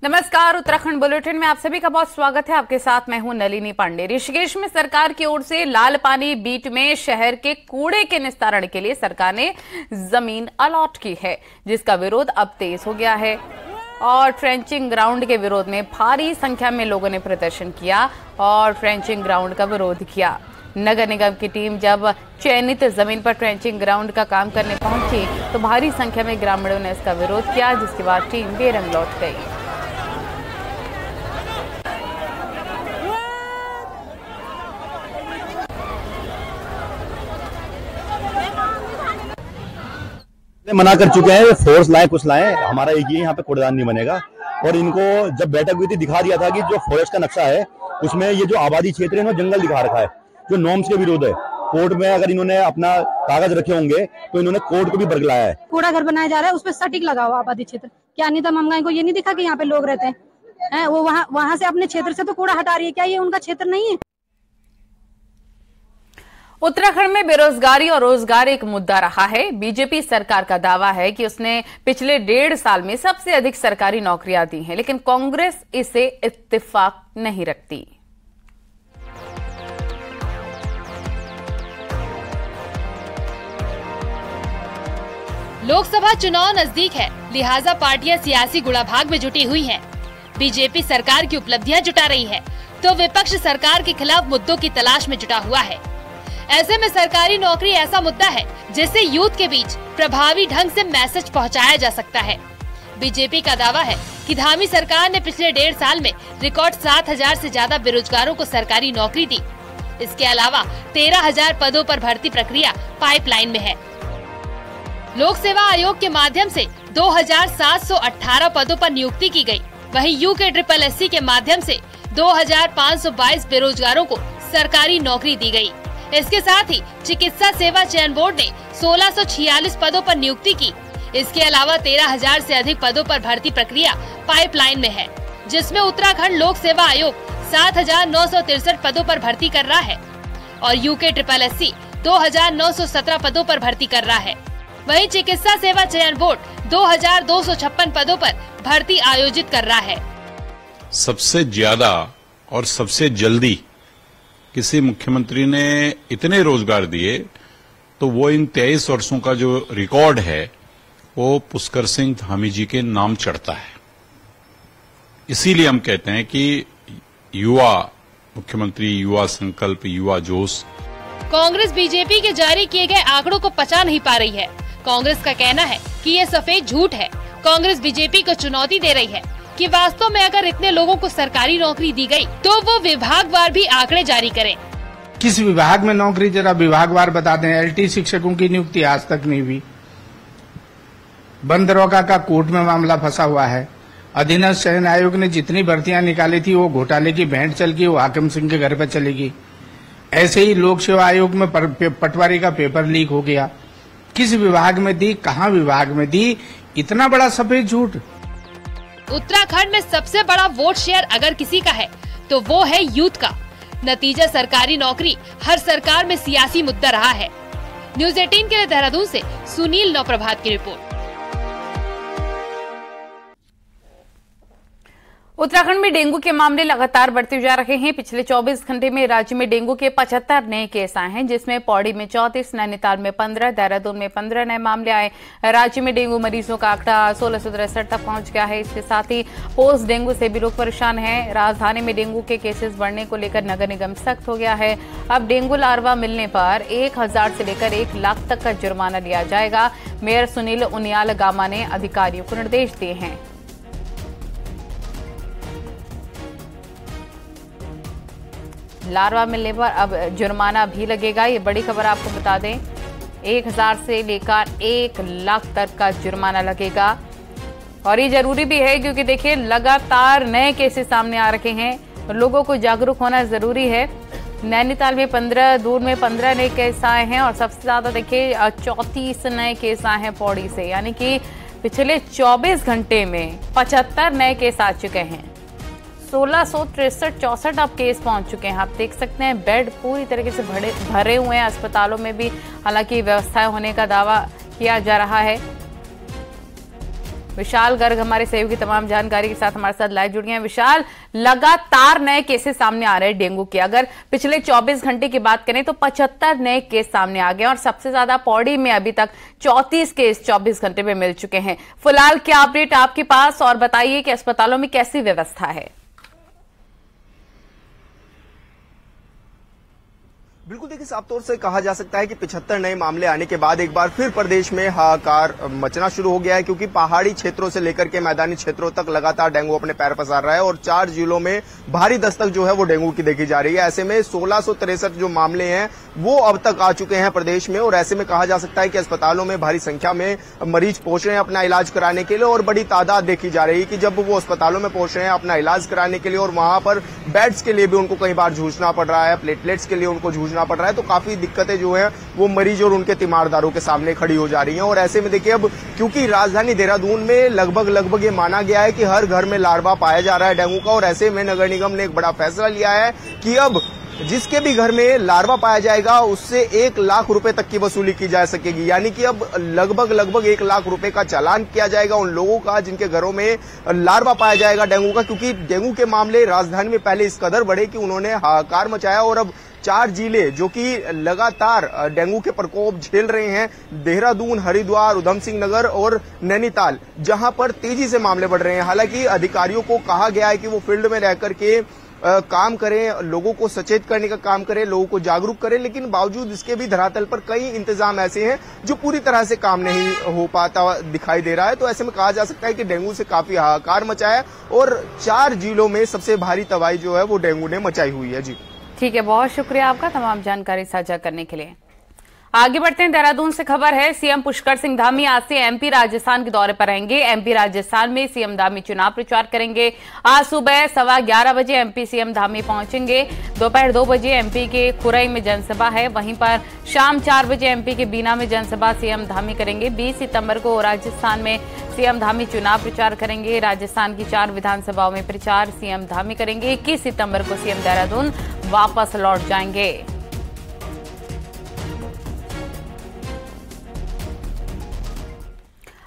नमस्कार, उत्तराखंड बुलेटिन में आप सभी का बहुत स्वागत है। आपके साथ मैं हूं नलिनी पांडे। ऋषिकेश में सरकार की ओर से लाल पानी बीट में शहर के कूड़े के निस्तारण के लिए सरकार ने जमीन अलॉट की है, जिसका विरोध अब तेज हो गया है और ट्रेंचिंग ग्राउंड के विरोध में भारी संख्या में लोगों ने प्रदर्शन किया और ट्रेंचिंग ग्राउंड का विरोध किया। नगर निगम की टीम जब चयनित जमीन पर ट्रेंचिंग ग्राउंड का काम करने पहुंची तो भारी संख्या में ग्रामीणों ने इसका विरोध किया, जिसके बाद टीम बेरंग लौट गई। मना कर चुके हैं, फोर्स लाए कुछ लाए, हमारा एक ही यहाँ पे कूड़ेदान नहीं बनेगा। और इनको जब बैठक हुई थी दिखा दिया था कि जो फॉरेस्ट का नक्शा है उसमें ये जो आबादी क्षेत्र है जंगल दिखा रखा है, जो नॉर्म्स के विरोध है। कोर्ट में अगर इन्होंने अपना कागज रखे होंगे तो इन्होंने कोर्ट को भी बरगलाया है। कूड़ा घर बनाया जा रहा है, उस पर सटीक लगा हुआ आबादी क्षेत्र। क्या अनिता ममगाई को ये नहीं दिखा कि यहाँ पे लोग रहते हैं? वो वहाँ से अपने क्षेत्र से तो कूड़ा हटा रही है, क्या ये उनका क्षेत्र नहीं है? उत्तराखंड में बेरोजगारी और रोजगार एक मुद्दा रहा है। बीजेपी सरकार का दावा है कि उसने पिछले 1.5 साल में सबसे अधिक सरकारी नौकरियां दी हैं, लेकिन कांग्रेस इसे इत्तेफाक नहीं रखती। लोकसभा चुनाव नजदीक है, लिहाजा पार्टियां सियासी गुड़ाभाग में जुटी हुई हैं। बीजेपी सरकार की उपलब्धियां जुटा रही है तो विपक्ष सरकार के खिलाफ मुद्दों की तलाश में जुटा हुआ है। ऐसे में सरकारी नौकरी ऐसा मुद्दा है जिससे यूथ के बीच प्रभावी ढंग से मैसेज पहुंचाया जा सकता है। बीजेपी का दावा है कि धामी सरकार ने पिछले 1.5 साल में रिकॉर्ड 7,000 से ज्यादा बेरोजगारों को सरकारी नौकरी दी। इसके अलावा 13,000 पदों पर भर्ती प्रक्रिया पाइपलाइन में है। लोक सेवा आयोग के माध्यम से 2,718 पदों पर नियुक्ति की गई। वहीं UKSSC के माध्यम से 2,522 बेरोजगारों को सरकारी नौकरी दी गई। इसके साथ ही चिकित्सा सेवा चयन बोर्ड ने 1,646 पदों पर नियुक्ति की। इसके अलावा 13,000 से अधिक पदों पर भर्ती प्रक्रिया पाइपलाइन में है, जिसमें उत्तराखंड लोक सेवा आयोग 7,963 पदों पर भर्ती कर रहा है और UKSSC 2,917 पदों पर भर्ती कर रहा है। वहीं चिकित्सा सेवा चयन बोर्ड 2,256 पदों पर भर्ती आयोजित कर रहा है। सबसे ज्यादा और सबसे जल्दी किसी मुख्यमंत्री ने इतने रोजगार दिए तो वो इन 23 वर्षों का जो रिकॉर्ड है वो पुष्कर सिंह धामी जी के नाम चढ़ता है। इसीलिए हम कहते हैं कि युवा मुख्यमंत्री, युवा संकल्प, युवा जोश। कांग्रेस बीजेपी के जारी किए गए आंकड़ों को पचा नहीं पा रही है। कांग्रेस का कहना है कि ये सफेद झूठ है। कांग्रेस बीजेपी को चुनौती दे रही है कि वास्तव में अगर इतने लोगों को सरकारी नौकरी दी गई तो वो विभागवार भी आंकड़े जारी करें। किस विभाग में नौकरी जरा विभागवार बता दें। LT शिक्षकों की नियुक्ति आज तक नहीं हुई। बंदरोगा का कोर्ट में मामला फंसा हुआ है। अधीनस्थ चयन आयोग ने जितनी भर्तियां निकाली थी वो घोटाले की भेंट चल गई, वो हाकिम सिंह के घर पर चलेगी। ऐसे ही लोक सेवा आयोग में पटवारी का पेपर लीक हो गया। किस विभाग में दी, कहाँ विभाग में दी, इतना बड़ा सफेद झूठ। उत्तराखंड में सबसे बड़ा वोट शेयर अगर किसी का है तो वो है यूथ का। नतीजा सरकारी नौकरी हर सरकार में सियासी मुद्दा रहा है। न्यूज़ 18 के लिए देहरादून से सुनील नौप्रभात की रिपोर्ट। उत्तराखंड में डेंगू के मामले लगातार बढ़ते जा रहे हैं। पिछले 24 घंटे में राज्य में डेंगू के 75 नए केस आए हैं, जिसमें पौड़ी में 34, नैनीताल में 15, देहरादून में 15 नए मामले आए। राज्य में डेंगू मरीजों का आंकड़ा 1663 तक पहुंच गया है। इसके साथ ही पोस्ट डेंगू से भी लोग परेशान हैं। राजधानी में डेंगू के केसेस बढ़ने को लेकर नगर निगम सख्त हो गया है। अब डेंगू लार्वा मिलने पर 1,000 से लेकर 1 लाख तक का जुर्माना लिया जाएगा। मेयर सुनील उनियाल गामा ने अधिकारियों को निर्देश दिए हैं। लार्वा मिलने पर अब जुर्माना भी लगेगा। ये बड़ी खबर आपको बता दें, 1,000 से लेकर 1 लाख तक का जुर्माना लगेगा। और ये जरूरी भी है क्योंकि देखिए लगातार नए केसेस सामने आ रखे हैं और लोगों को जागरूक होना जरूरी है। नैनीताल में 15, दूर में 15 नए केस आए हैं और सबसे ज्यादा देखिए 34 नए केस आए हैं पौड़ी से, यानी कि पिछले 24 घंटे में 75 नए केस आ चुके हैं। 1663-64 अब केस पहुंच चुके हैं। आप देख सकते हैं बेड पूरी तरीके से भरे हुए हैं। अस्पतालों में भी हालांकि व्यवस्थाएं होने का दावा किया जा रहा है। विशाल गर्ग हमारे सहयोग की तमाम जानकारी के साथ हमारे साथ लाइव जुड़ गए हैं। विशाल, लगातार नए केसेस सामने आ रहे हैं डेंगू के। अगर पिछले 24 घंटे की बात करें तो 75 नए केस सामने आ गए और सबसे ज्यादा पौड़ी में अभी तक 34 केस 24 घंटे में मिल चुके हैं। फिलहाल क्या अपडेट आपके पास, और बताइए कि अस्पतालों में कैसी व्यवस्था है? बिल्कुल, देखिए साफ तौर से कहा जा सकता है कि 75 नए मामले आने के बाद एक बार फिर प्रदेश में हाहाकार मचना शुरू हो गया है, क्योंकि पहाड़ी क्षेत्रों से लेकर के मैदानी क्षेत्रों तक लगातार डेंगू अपने पैर पसार रहा है और 4 जिलों में भारी दस्तक जो है वो डेंगू की देखी जा रही है। ऐसे में 1663 जो मामले हैं वो अब तक आ चुके हैं प्रदेश में, और ऐसे में कहा जा सकता है कि अस्पतालों में भारी संख्या में मरीज पहुंच रहे हैं अपना इलाज कराने के लिए, और बड़ी तादाद देखी जा रही है कि जब वो अस्पतालों में पहुंच रहे हैं अपना इलाज कराने के लिए और वहां पर बेड्स के लिए भी उनको कई बार जूझना पड़ रहा है, प्लेटलेट्स के लिए उनको जूझना पड़ रहा है, तो काफी दिक्कतें जो है वो मरीज और उनके तीमारदारों के सामने खड़ी हो जा रही हैं। और ऐसे में देखिए अब क्योंकि राजधानी देहरादून में लगभग ये माना गया है कि हर घर में लार्वा पाया जा रहा है डेंगू का, और ऐसे में नगर निगम ने एक बड़ा फैसला लिया है कि अब जिसके भी घर में लार्वा पाया जाएगा उससे 1 लाख रुपए तक की वसूली की जा सकेगी। यानी कि अब लगभग 1 लाख रुपए का चालान किया जाएगा उन लोगों का जिनके घरों में लार्वा पाया जाएगा डेंगू का, क्योंकि डेंगू के मामले राजधानी में पहले इस कदर बढ़े कि उन्होंने हाहाकार मचाया, और अब 4 जिले जो कि लगातार डेंगू के प्रकोप झेल रहे हैं, देहरादून, हरिद्वार, उधम सिंह नगर और नैनीताल, जहां पर तेजी से मामले बढ़ रहे हैं। हालांकि अधिकारियों को कहा गया है कि वो फील्ड में रहकर के काम करें, लोगों को सचेत करने का काम करें, लोगों को जागरूक करें, लेकिन बावजूद इसके भी धरातल पर कई इंतजाम ऐसे हैं जो पूरी तरह से काम नहीं हो पाता दिखाई दे रहा है। तो ऐसे में कहा जा सकता है कि डेंगू से काफी हाहाकार मचा है और 4 जिलों में सबसे भारी तबाही जो है वो डेंगू ने मचाई हुई है। जी ठीक है, बहुत शुक्रिया आपका तमाम जानकारी साझा करने के लिए। आगे बढ़ते हैं, देहरादून से खबर है। सीएम पुष्कर सिंह धामी आज से एमपी राजस्थान के दौरे पर रहेंगे। एमपी राजस्थान में सीएम धामी चुनाव प्रचार करेंगे। आज सुबह 11:15 बजे एमपी सीएम धामी पहुंचेंगे। दोपहर 2 बजे एमपी के खुरई में जनसभा है। वहीं पर शाम 4 बजे एमपी के बीना में जनसभा सीएम धामी करेंगे। 20 सितंबर को राजस्थान में सीएम धामी चुनाव प्रचार करेंगे। राजस्थान की 4 विधानसभाओं में प्रचार सीएम धामी करेंगे। 21 सितंबर को सीएम देहरादून वापस लौट जाएंगे।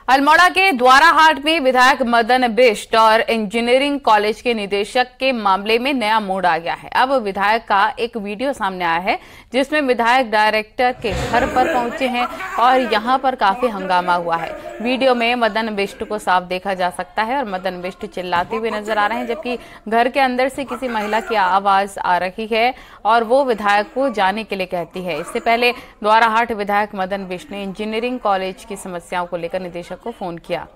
अल्मोड़ा के द्वाराहाट में विधायक मदन बिष्ट और इंजीनियरिंग कॉलेज के निदेशक के मामले में नया मोड़ आ गया है। अब विधायक का एक वीडियो सामने आया है जिसमें विधायक डायरेक्टर के घर पर पहुंचे हैं और यहां पर काफी हंगामा हुआ है। वीडियो में मदन बिष्ट को साफ देखा जा सकता है और मदन बिष्ट चिल्लाते हुए नजर आ रहे हैं, जबकि घर के अंदर से किसी महिला की आवाज आ रही है और वो विधायक को जाने के लिए कहती है। इससे पहले द्वाराहाट विधायक मदन बिष्ट ने इंजीनियरिंग कॉलेज की समस्याओं को लेकर निदेशक को फोन किया।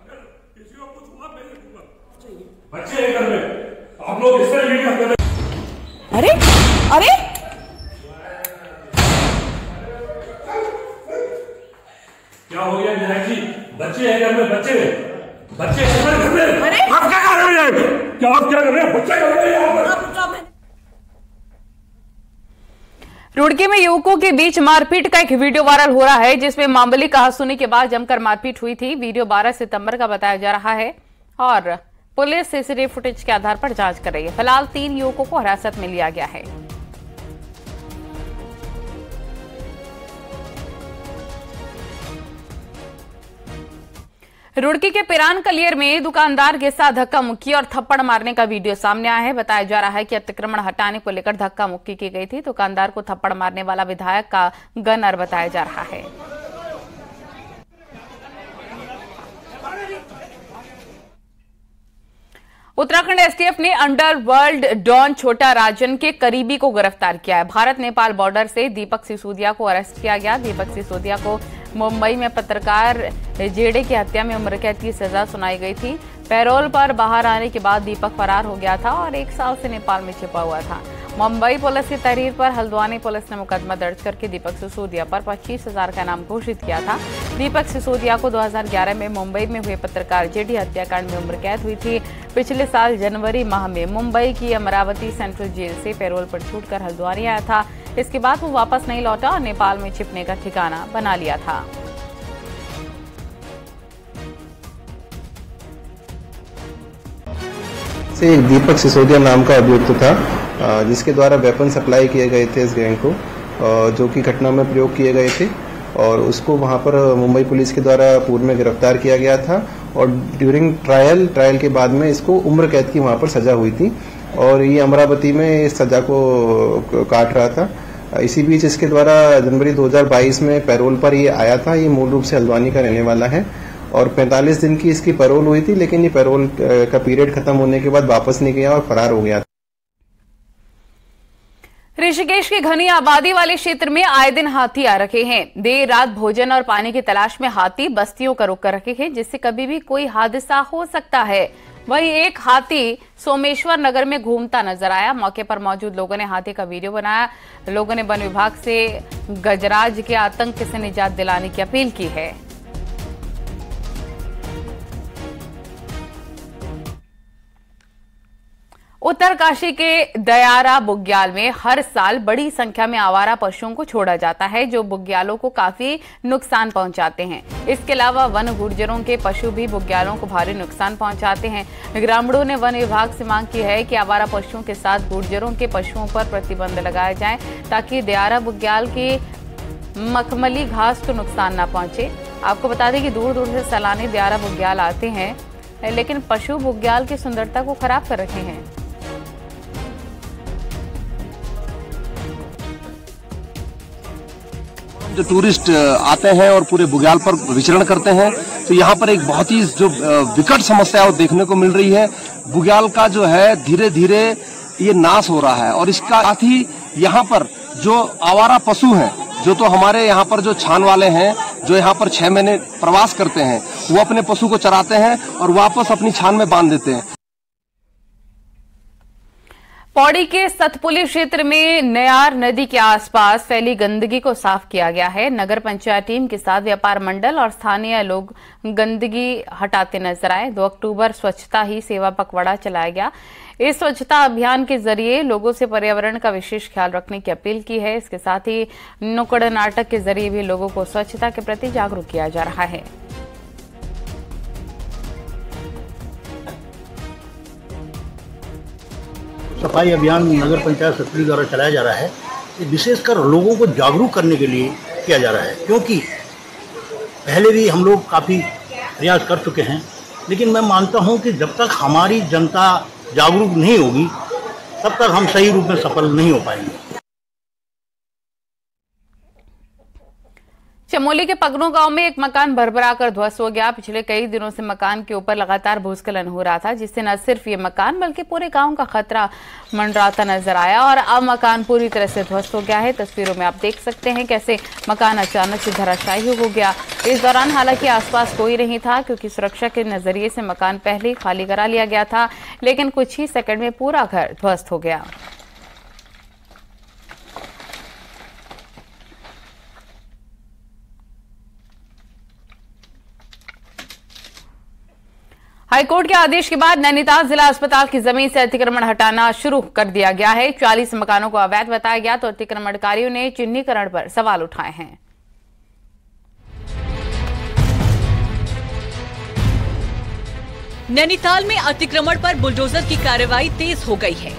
अरे अरे क्या हो गया विधायक जी? बच्चे हैं घर में, बच्चे घर में। अरे आप क्या कर रहे हैं? क्या आप क्या कर रहे हैं? बच्चे घर में यहाँ पर। रुड़की में युवकों के बीच मारपीट का एक वीडियो वायरल हो रहा है जिसमें मामूली कहासुनी के बाद जमकर मारपीट हुई थी। वीडियो 12 सितंबर का बताया जा रहा है और पुलिस सीसीटीवी फुटेज के आधार पर जांच कर रही है। फिलहाल 3 युवकों को हिरासत में लिया गया है। रुड़की के पिरान कलियर में दुकानदार के साथ धक्का मुक्की और थप्पड़ मारने का वीडियो सामने आया है। बताया जा रहा है कि अतिक्रमण हटाने को लेकर धक्का मुक्की की गई थी। दुकानदार को थप्पड़ मारने वाला विधायक का गनर बताया जा रहा है। उत्तराखंड एसटीएफ ने अंडरवर्ल्ड डॉन छोटा राजन के करीबी को गिरफ्तार किया है। भारत नेपाल बॉर्डर से दीपक सिसोदिया को अरेस्ट किया गया। दीपक सिसोदिया को मुंबई में पत्रकार जेडे की हत्या में उम्र कैद की सजा सुनाई गई थी। पैरोल पर बाहर आने के बाद दीपक फरार हो गया था और 1 साल से नेपाल में छिपा हुआ था। मुंबई पुलिस की तहरीर पर हल्द्वानी पुलिस ने मुकदमा दर्ज करके दीपक सिसोदिया पर 25,000 का इनाम घोषित किया था। दीपक सिसोदिया को 2011 में मुंबई में हुए पत्रकार जेडी हत्याकांड में उम्र कैद हुई थी। पिछले साल जनवरी माह में मुंबई की अमरावती सेंट्रल जेल से पैरोल पर छूटकर हल्द्वानी आया था। इसके बाद वो वापस नहीं लौटा और नेपाल में छिपने का ठिकाना बना लिया था। से एक दीपक सिसोदिया नाम का अभियुक्त था जिसके द्वारा वेपन सप्लाई किए गए थे इस गैंग को, जो कि घटना में प्रयोग किए गए थे। और उसको वहां पर मुंबई पुलिस के द्वारा पूर्व में गिरफ्तार किया गया था और ड्यूरिंग ट्रायल के बाद में इसको उम्र कैद की वहां पर सजा हुई थी और ये अमरावती में इस सजा को काट रहा था। इसी बीच इसके द्वारा जनवरी 2022 में पैरोल पर ये आया था। ये मूल रूप से हल्द्वानी का रहने वाला है और 45 दिन की इसकी पैरोल हुई थी, लेकिन ये पैरोल का पीरियड खत्म होने के बाद वापस नहीं गया और फरार हो गया। ऋषिकेश के घनी आबादी वाले क्षेत्र में आए दिन हाथी आ रखे हैं। देर रात भोजन और पानी की तलाश में हाथी बस्तियों का रुख कर रखे हैं, जिससे कभी भी कोई हादसा हो सकता है। वहीं एक हाथी सोमेश्वर नगर में घूमता नजर आया। मौके पर मौजूद लोगों ने हाथी का वीडियो बनाया। लोगों ने वन विभाग से गजराज के आतंक से निजात दिलाने की अपील की है। उत्तरकाशी के दयारा बुग्याल में हर साल बड़ी संख्या में आवारा पशुओं को छोड़ा जाता है, जो बुग्यालों को काफी नुकसान पहुंचाते हैं। इसके अलावा वन गुर्जरों के पशु भी बुग्यालों को भारी नुकसान पहुंचाते हैं। ग्रामीणों ने वन विभाग से मांग की है कि आवारा पशुओं के साथ गुर्जरों के पशुओं पर प्रतिबंध लगाया जाए, ताकि दयारा बुग्याल की मखमली घास को नुकसान न पहुंचे। आपको बता दें कि दूर दूर से सैलानी दयारा बुग्याल आते हैं, लेकिन पशु बुग्याल की सुंदरता को खराब कर रहे हैं। जो टूरिस्ट आते हैं और पूरे बुग्याल पर विचरण करते हैं, तो यहाँ पर एक बहुत ही जो विकट समस्या है वो देखने को मिल रही है। बुग्याल का जो है धीरे धीरे ये नाश हो रहा है और इसका साथ ही यहाँ पर जो आवारा पशु हैं, जो तो हमारे यहाँ पर जो छान वाले हैं, जो यहाँ पर 6 महीने प्रवास करते हैं, वो अपने पशु को चराते हैं और वापस अपनी छान में बांध देते हैं। पौड़ी के सतपुली क्षेत्र में नयार नदी के आसपास फैली गंदगी को साफ किया गया है। नगर पंचायत टीम के साथ व्यापार मंडल और स्थानीय लोग गंदगी हटाते नजर आए। 2 अक्टूबर स्वच्छता ही सेवा पखवाड़ा चलाया गया। इस स्वच्छता अभियान के जरिए लोगों से पर्यावरण का विशेष ख्याल रखने की अपील की है। इसके साथ ही नुक्कड़ नाटक के जरिए भी लोगों को स्वच्छता के प्रति जागरूक किया जा रहा है। सफाई अभियान नगर पंचायत सतपुली द्वारा चलाया जा रहा है। ये विशेषकर लोगों को जागरूक करने के लिए किया जा रहा है, क्योंकि पहले भी हम लोग काफ़ी प्रयास कर चुके हैं, लेकिन मैं मानता हूं कि जब तक हमारी जनता जागरूक नहीं होगी, तब तक हम सही रूप में सफल नहीं हो पाएंगे। चमोली के पगनों गांव में एक मकान भरभराकर ध्वस्त हो गया। पिछले कई दिनों से मकान के ऊपर लगातार भूस्खलन हो रहा था, जिससे न सिर्फ ये मकान बल्कि पूरे गांव का खतरा मंडराता नजर आया और अब मकान पूरी तरह से ध्वस्त हो गया है। तस्वीरों में आप देख सकते हैं कैसे मकान अचानक से धराशायी हो गया। इस दौरान हालांकि आसपास कोई नहीं था, क्योंकि सुरक्षा के नजरिए से मकान पहले ही खाली करा लिया गया था, लेकिन कुछ ही सेकंड में पूरा घर ध्वस्त हो गया। हाईकोर्ट के आदेश के बाद नैनीताल जिला अस्पताल की जमीन से अतिक्रमण हटाना शुरू कर दिया गया है। 40 मकानों को अवैध बताया गया, तो अतिक्रमणकारियों ने चिन्हीकरण पर सवाल उठाए हैं। नैनीताल में अतिक्रमण पर बुलडोजर की कार्रवाई तेज हो गई है।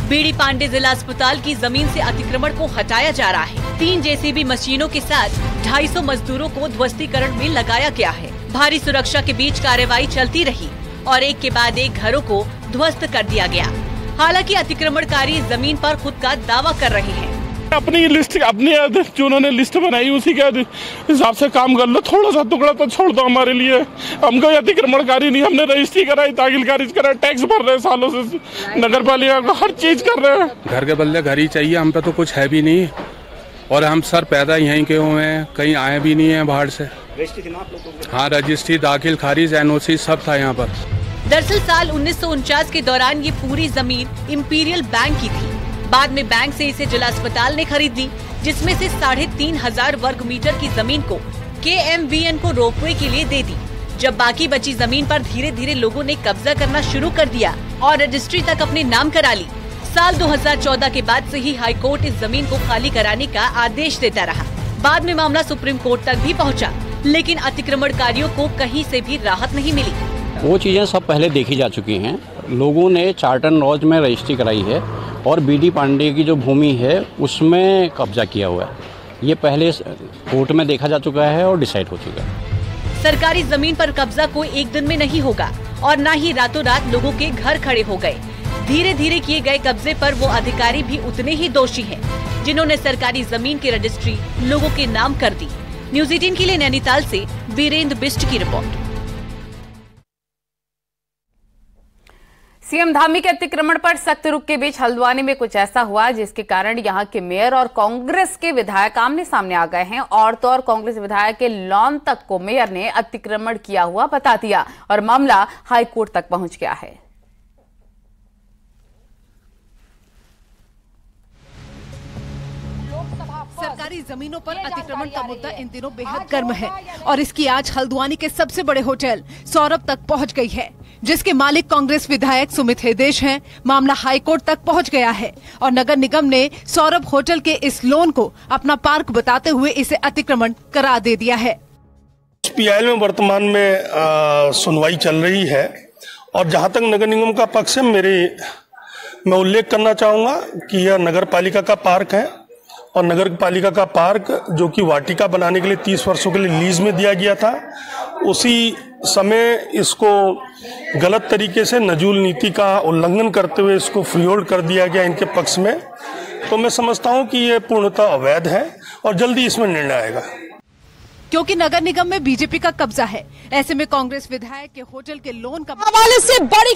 बीडी पांडे जिला अस्पताल की जमीन से अतिक्रमण को हटाया जा रहा है। 3 जेसीबी मशीनों के साथ 250 मजदूरों को ध्वस्तीकरण में लगाया गया है। भारी सुरक्षा के बीच कार्रवाई चलती रही और एक के बाद एक घरों को ध्वस्त कर दिया गया। हालांकि अतिक्रमणकारी जमीन पर खुद का दावा कर रहे हैं। अपनी लिस्ट, अपनी जो उन्होंने लिस्ट बनाई उसी के हिसाब से काम कर लो। थोड़ा सा टुकड़ा तो छोड़ दो हमारे लिए। हमको अतिक्रमणकारी नहीं, हमने रजिस्ट्री कराई, ताकील खारिज करा, टैक्स भर रहे सालों से, नगर पालिका को हर चीज कर रहे हैं। घर के बदले घर ही चाहिए, हम पे तो कुछ है भी नहीं और हम सर पैदा यहीं के हुए हैं, कहीं आए भी नहीं है बाहर से। हाँ, रजिस्ट्री, दाखिल खारिज, NOC सब था यहाँ पर। दरअसल साल 1949 के दौरान ये पूरी जमीन इंपीरियल बैंक की थी। बाद में बैंक से इसे जिला अस्पताल ने खरीद ली, जिसमें से 3,500 वर्ग मीटर की जमीन को KMVN को रोपवे के लिए दे दी। जब बाकी बची जमीन पर धीरे धीरे लोगों ने कब्जा करना शुरू कर दिया और रजिस्ट्री तक अपने नाम करा ली। साल 2014 के बाद से ही हाई कोर्ट इस जमीन को खाली कराने का आदेश देता रहा। बाद में मामला सुप्रीम कोर्ट तक भी पहुंचा, लेकिन अतिक्रमणकारियों को कहीं से भी राहत नहीं मिली। वो चीजें सब पहले देखी जा चुकी हैं। लोगों ने चार्टर लॉज में रजिस्ट्री कराई है और बीडी पांडे की जो भूमि है उसमें कब्जा किया हुआ है, ये पहले कोर्ट में देखा जा चुका है और डिसाइड हो चुका है। सरकारी जमीन पर कब्जा कोई एक दिन में नहीं होगा और न ही रातों रात लोगों के घर खड़े हो गए। धीरे धीरे किए गए कब्जे पर वो अधिकारी भी उतने ही दोषी हैं, जिन्होंने सरकारी जमीन की रजिस्ट्री लोगों के नाम कर दी। न्यूज़ 18 के लिए नैनीताल से वीरेंद्र बिष्ट की रिपोर्ट। सीएम धामी के अतिक्रमण पर सख्त रुख के बीच हल्द्वानी में कुछ ऐसा हुआ जिसके कारण यहां के मेयर और कांग्रेस के विधायक आमने सामने आ गए हैं। और तो और कांग्रेस विधायक के लॉन तक को मेयर ने अतिक्रमण किया हुआ बता दिया और मामला हाईकोर्ट तक पहुंच गया है। सरकारी जमीनों पर अतिक्रमण का मुद्दा इन दिनों बेहद गर्म है और इसकी आज हल्द्वानी के सबसे बड़े होटल सौरभ तक पहुंच गई है, जिसके मालिक कांग्रेस विधायक सुमित हृदेश हैं। मामला हाईकोर्ट तक पहुंच गया है और नगर निगम ने सौरभ होटल के इस लोन को अपना पार्क बताते हुए इसे अतिक्रमण करार दे दिया है। PIL में वर्तमान में सुनवाई चल रही है और जहां तक नगर निगम का पक्ष है, मैं उल्लेख करना चाहूंगा कि यह नगर पालिका का पार्क है और नगर पालिका का पार्क जो कि वाटिका बनाने के लिए 30 वर्षों के लिए लीज में दिया गया था, उसी समय इसको गलत तरीके से नजूल नीति का उल्लंघन करते हुए इसको फ्री होल्ड कर दिया गया इनके पक्ष में। तो मैं समझता हूं कि ये पूर्णतः अवैध है और जल्दी इसमें निर्णय आएगा। क्योंकि नगर निगम में बीजेपी का कब्जा है, ऐसे में कांग्रेस विधायक के होटल के लोन का हवाले से बड़ी